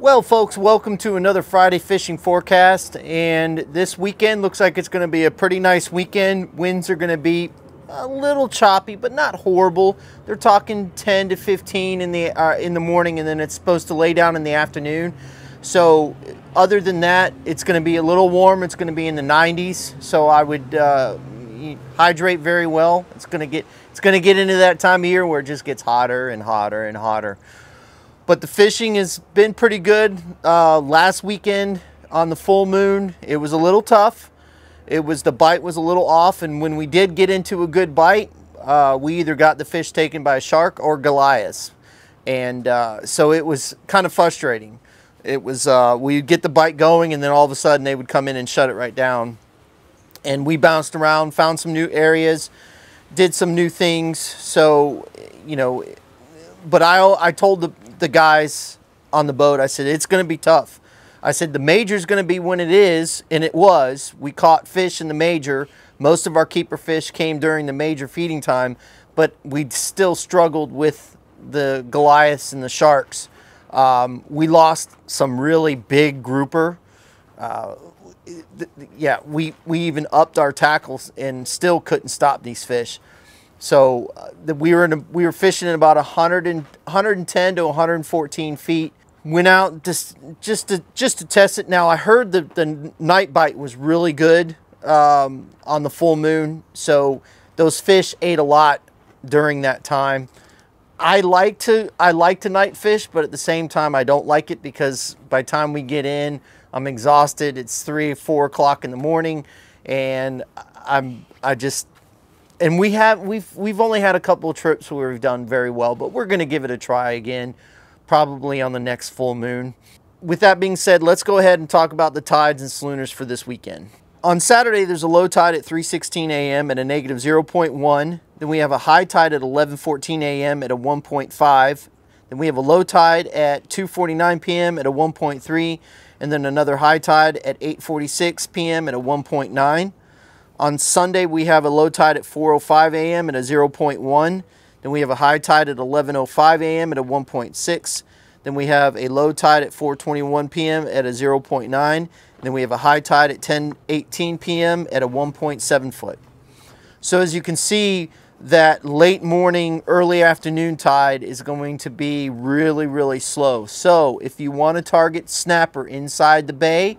Well, folks, welcome to another Friday fishing forecast. And this weekend looks like it's going to be a pretty nice weekend. Winds are going to be a little choppy, but not horrible. They're talking 10 to 15 in the morning, and then it's supposed to lay down in the afternoon. So other than that, it's going to be a little warm. It's going to be in the 90s. So I would hydrate very well. It's going to get into that time of year where it just gets hotter and hotter and hotter. But the fishing has been pretty good. Last weekend on the full moon, it was a little tough. The bite was a little off, and when we did get into a good bite, we either got the fish taken by a shark or Goliaths. And so it was kind of frustrating. It was, we'd get the bite going, and then all of a sudden they would come in and shut it right down. And we bounced around, found some new areas, did some new things. So, you know, but I told the guys on the boat, I said, it's going to be tough. I said, the major's going to be when it is, and it was. We caught fish in the major. Most of our keeper fish came during the major feeding time, but we still struggled with the Goliaths and the sharks. We lost some really big grouper. Yeah, we even upped our tackles and still couldn't stop these fish. So we were fishing at about 110 to 114 feet. Went out just to test it. Now I heard the night bite was really good on the full moon. So those fish ate a lot during that time. I like to night fish, but at the same time I don't like it because by the time we get in, I'm exhausted. It's 3 or 4 o'clock in the morning, and And we've only had a couple of trips where we've done very well, but we're going to give it a try again, probably on the next full moon. With that being said, let's go ahead and talk about the tides and schooners for this weekend. On Saturday, there's a low tide at 3:16 a.m. at a negative 0.1. Then we have a high tide at 11:14 a.m. at a 1.5. Then we have a low tide at 2:49 p.m. at a 1.3. And then another high tide at 8:46 p.m. at a 1.9. On Sunday, we have a low tide at 4:05 a.m. at a 0.1. Then we have a high tide at 11:05 a.m. at a 1.6. Then we have a low tide at 4:21 p.m. at a 0.9. Then we have a high tide at 10:18 p.m. at a 1.7 foot. So as you can see, that late morning, early afternoon tide is going to be really, really slow. So if you want to target snapper inside the bay,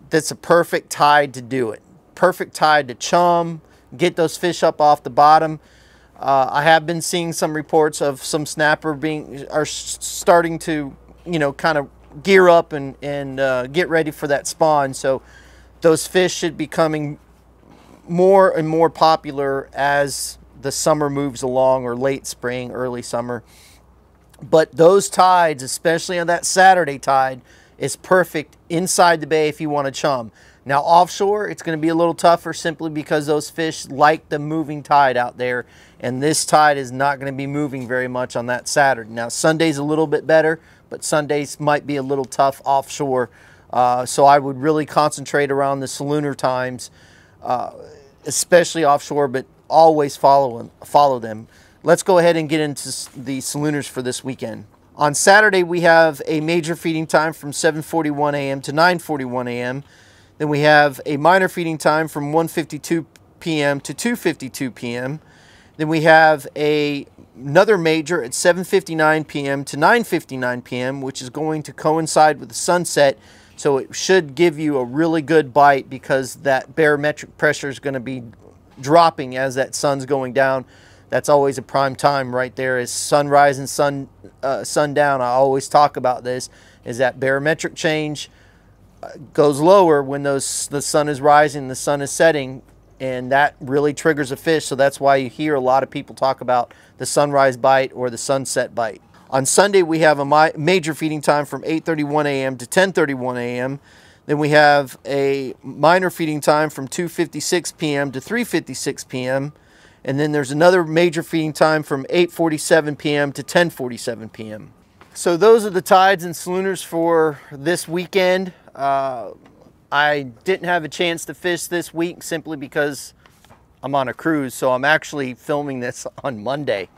that's a perfect tide to do it. Perfect tide to chum, get those fish up off the bottom. I have been seeing some reports of some snapper starting to, you know, kind of gear up and get ready for that spawn. So those fish should be coming more and more popular as the summer moves along, or late spring, early summer. But those tides, especially on that Saturday tide, is perfect inside the bay if you want to chum. Now offshore, it's going to be a little tougher simply because those fish like the moving tide out there, and this tide is not going to be moving very much on that Saturday. Now Sunday's a little bit better, but Sundays might be a little tough offshore. So I would really concentrate around the schooner times, especially offshore, but always follow them. Let's go ahead and get into the schooners for this weekend. On Saturday, we have a major feeding time from 7:41 a.m. to 9:41 a.m. Then we have a minor feeding time from 1:52 p.m. to 2:52 p.m. Then we have another major at 7:59 p.m. to 9:59 p.m., which is going to coincide with the sunset. So it should give you a really good bite because that barometric pressure is going to be dropping as that sun's going down. That's always a prime time right there, is sunrise and sundown. I always talk about this, is that barometric change goes lower when the sun is rising, the sun is setting, and that really triggers a fish. So that's why you hear a lot of people talk about the sunrise bite or the sunset bite. On Sunday, we have a major feeding time from 8:31 a.m. to 10:31 a.m. Then we have a minor feeding time from 2:56 p.m. to 3:56 p.m. And then there's another major feeding time from 8:47 p.m. to 10:47 p.m. So those are the tides and schooners for this weekend. I didn't have a chance to fish this week simply because I'm on a cruise, so I'm actually filming this on Monday.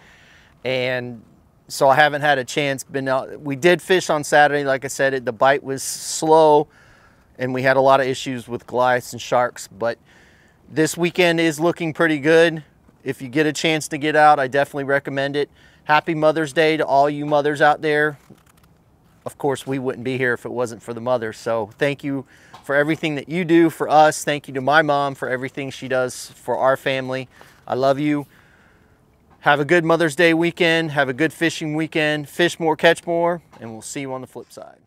And so I haven't had a chance. Been out. We did fish on Saturday. Like I said, the bite was slow, and we had a lot of issues with Goliaths and sharks. But this weekend is looking pretty good. If you get a chance to get out, I definitely recommend it. Happy Mother's Day to all you mothers out there. Of course, we wouldn't be here if it wasn't for the mothers. So thank you for everything that you do for us. Thank you to my mom for everything she does for our family. I love you. Have a good Mother's Day weekend. Have a good fishing weekend. Fish more, catch more, and we'll see you on the flip side.